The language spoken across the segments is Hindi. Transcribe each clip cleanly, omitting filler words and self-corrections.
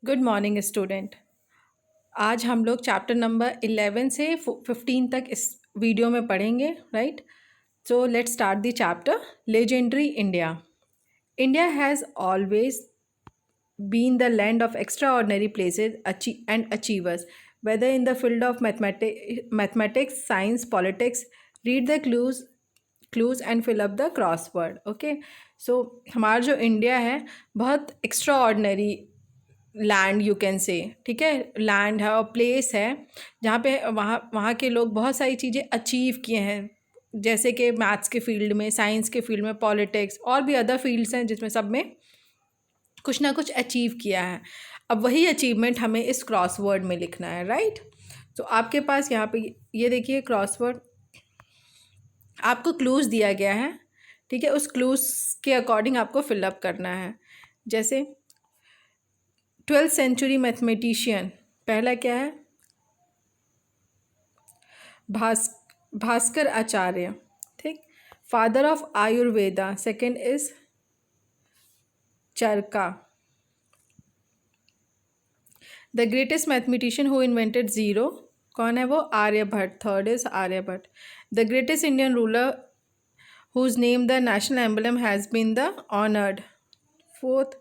Good morning student. आज हम लोग चैप्टर नंबर 11 से 15 तक इस वीडियो में पढ़ेंगे, right? So let's start the chapter. Legendary India. India has always been the land of extraordinary places and achievers, whether in the field of mathematics, science, politics. Read the clues and fill up the crossword. Okay, so हमारा जो इंडिया है बहुत extra ordinary land you can say, ठीक है, लैंड है और प्लेस है जहाँ पे वहाँ वहाँ के लोग बहुत सारी चीज़ें अचीव किए हैं, जैसे कि मैथ्स के फील्ड में, साइंस के फील्ड में, पॉलिटिक्स और भी अदर फील्ड्स हैं जिसमें सब में कुछ ना कुछ अचीव किया है। अब वही अचीवमेंट हमें इस क्रॉसवर्ड में लिखना है, राइट? तो आपके पास यहाँ पे ये देखिए क्रॉसवर्ड, आपको क्लूज़ दिया गया है, ठीक है? उस क्लूज़ के अकॉर्डिंग आपको फिलअप करना है। जैसे 12th सेंचुरी मैथमेटिशियन, पहला क्या है? भास्कर आचार्य, ठीक। Father of Ayurveda, second is Charaka. The greatest mathematician who invented zero, कौन है वो? Aryabhata. Third is Aryabhata. The greatest Indian ruler whose name the national emblem has been the honoured, fourth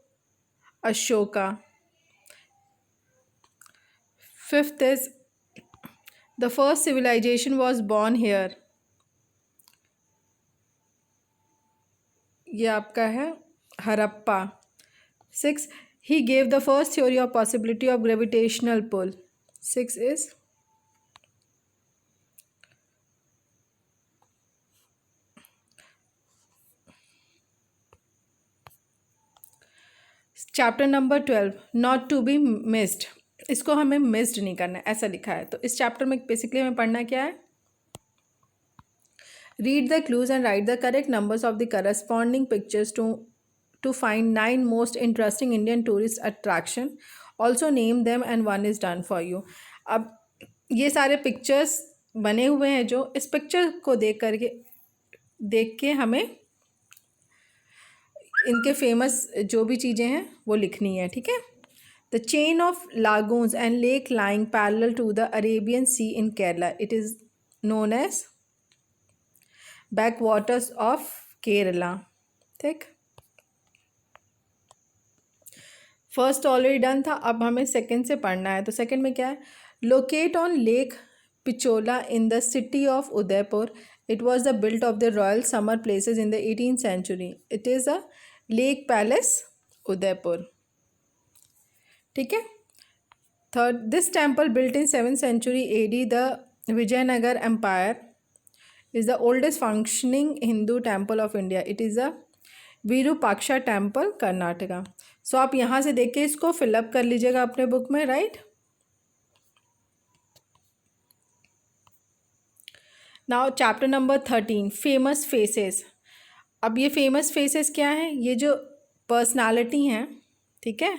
Ashoka. Fifth is the first civilisation was born here, ये आपका है Harappa. Six, he gave the first theory of possibility of gravitational pull. Six is chapter number 12, not to be missed. इसको हमें मिस्ड नहीं करना है, ऐसा लिखा है। तो इस चैप्टर में बेसिकली हमें पढ़ना क्या है? Read the clues and right the correct numbers of the corresponding pictures to find 9 most interesting Indian tourist attraction. Also name them and one is done for you. अब ये सारे पिक्चर्स बने हुए हैं, जो इस पिक्चर को देख के हमें इनके फेमस जो भी चीज़ें हैं वो लिखनी है, ठीक है? The chain of lagoons and lake lying parallel to the Arabian sea in Kerala, it is known as back waters of Kerala, ठीक। फर्स्ट ऑलरेडी डन था, अब हमें सेकंड से पढ़ना है। तो सेकंड में क्या है? Locate on lake Pichola in the city of Udaipur, it was the built of the royal summer palaces in the 18th century, it is a lake palace Udaipur, ठीक है। Third, this temple built in 7th century AD the Vijayanagara empire is the oldest functioning Hindu temple of India, it is a Virupaksha temple, Karnataka. So आप यहाँ से देख के इसको फिलअप कर लीजिएगा अपने बुक में, right? Now chapter number 13, famous faces. अब ये फेमस फेसेस क्या हैं? ये जो पर्सनालिटी हैं, ठीक है,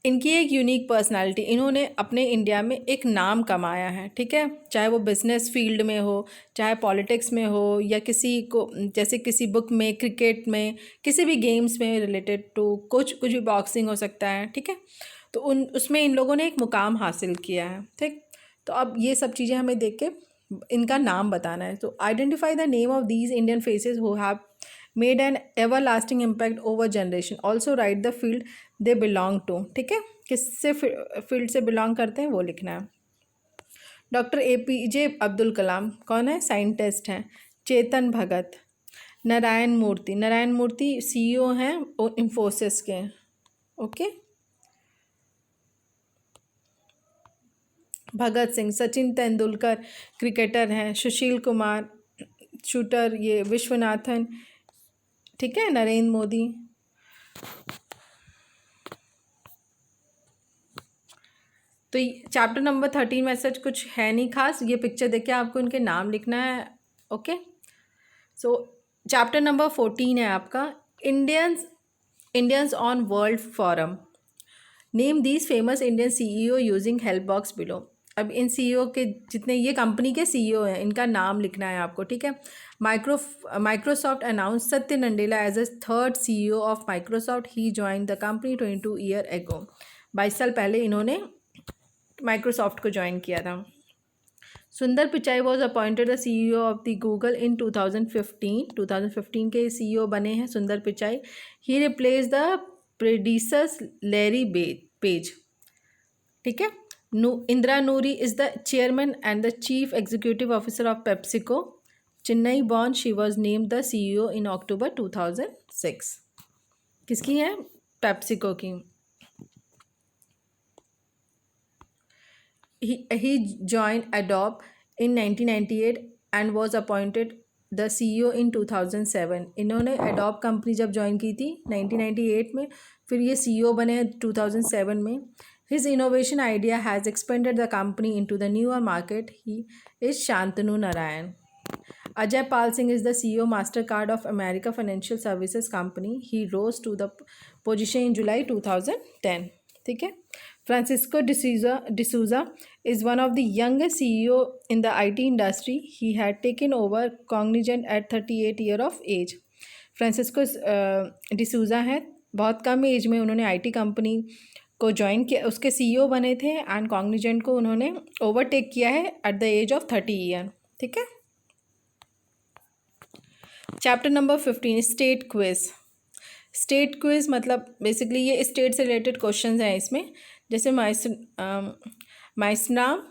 इनकी एक यूनिक पर्सनालिटी, इन्होंने अपने इंडिया में एक नाम कमाया है, ठीक है। चाहे वो बिजनेस फील्ड में हो, चाहे पॉलिटिक्स में हो, या किसी को जैसे किसी बुक में, क्रिकेट में, किसी भी गेम्स में रिलेटेड टू कुछ भी, बॉक्सिंग हो सकता है, ठीक है। तो उसमें इन लोगों ने एक मुकाम हासिल किया है, ठीक। तो अब ये सब चीज़ें हमें देख के इनका नाम बताना है। तो identify the name of these Indian faces who have made an ever lasting impact over generation. Also write the field they belong to, ठीक है, किससे फील्ड से बिलोंग करते हैं वो लिखना है। डॉक्टर APJ अब्दुल कलाम कौन है? साइंटिस्ट हैं। चेतन भगत। नारायण मूर्ति CEO हैं इंफोसिस के, ओके। भगत सिंह, सचिन तेंदुलकर क्रिकेटर हैं। सुशील कुमार शूटर, ये विश्वनाथन, ठीक है। नरेंद्र मोदी। तो चैप्टर नंबर 13 में सच कुछ है नहीं खास, ये पिक्चर देख के आपको इनके नाम लिखना है, ओके। सो चैप्टर नंबर 14 है आपका Indians on world forum. Name these famous Indian CEO using help box below. अब इन सीईओ के जितने ये कंपनी के सीईओ हैं इनका नाम लिखना है आपको, ठीक है। Microsoft announce Satya Nadella as a third CEO of Microsoft. He join the company 22 year ago. 22 साल पहले इन्होंने माइक्रोसॉफ्ट को ज्वाइन किया था। Sundar Pichai was appointed the CEO of the Google in 2015। 2015 के सीईओ बने हैं Sundar Pichai. He replace the predecessor Larry Page, ठीक है। Indira Nooyi is the chairman and the chief executive officer of PepsiCo. Chennai born, she was named the CEO in October 2006। किसकी है? पेप्सिको की। He joined Adobe in 1998 and was appointed the CEO in 2007। इन्होंने Adobe कंपनी जब ज्वाइन की थी 1998 में, फिर ये CEO बने 2007 में। His innovation idea has expanded the company into the newer market। He is Shantanu Narayan। Ajay Pal Singh is the CEO MasterCard of America Financial Services Company। He rose to the position in July 2010, ठीक है। Francisco D'Souza is one of the youngest CEO in the IT industry। He had taken over Cognizant at 38 year of age। Francisco D'Souza हैं, बहुत कम एज में उन्होंने आईटी कंपनी को ज्वाइन किया, उसके सीईओ बने थे एंड कॉग्निजेंट को उन्होंने ओवरटेक किया है at the age of 30 year, ठीक है। Chapter number 15 state quiz. State quiz मतलब बेसिकली ये स्टेट से रिलेटेड क्वेश्चंस हैं इसमें। जैसे माइसनाम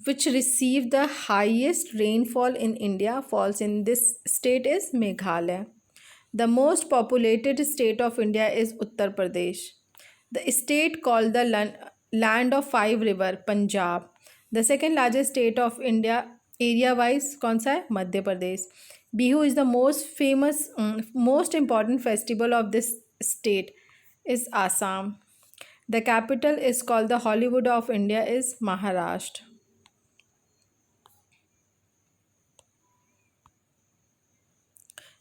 which receive the highest rainfall in India falls in this state is Meghalaya। The most populated state of India is Uttar Pradesh। The state called the land of five river, Punjab। The second largest state of India area wise कौन सा है? Madhya Pradesh. Bihu is the most important festival of this state is Assam। The capital is called the Hollywood of India is Maharashtra।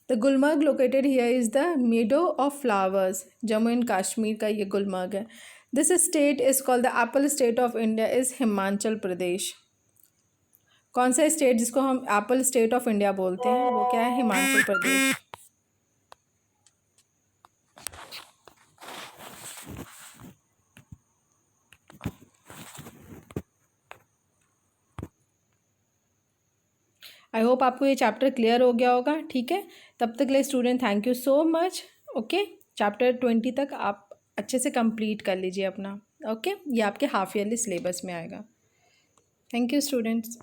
The Gulmarg located here is the meadow of flowers। Jammu and Kashmir का ये गुलमर्ग है। This state is called the apple state of India is Himachal Pradesh. कौन सा स्टेट जिसको हम एप्पल स्टेट ऑफ इंडिया बोलते हैं वो क्या है? हिमाचल प्रदेश। आई होप आपको ये चैप्टर क्लियर हो गया होगा, ठीक है। तब तक के लिए student thank you so much. Okay, chapter 20 तक आप अच्छे से कंप्लीट कर लीजिए अपना। ओके, ये आपके हाफ ईयरली सिलेबस में आएगा। Thank you students.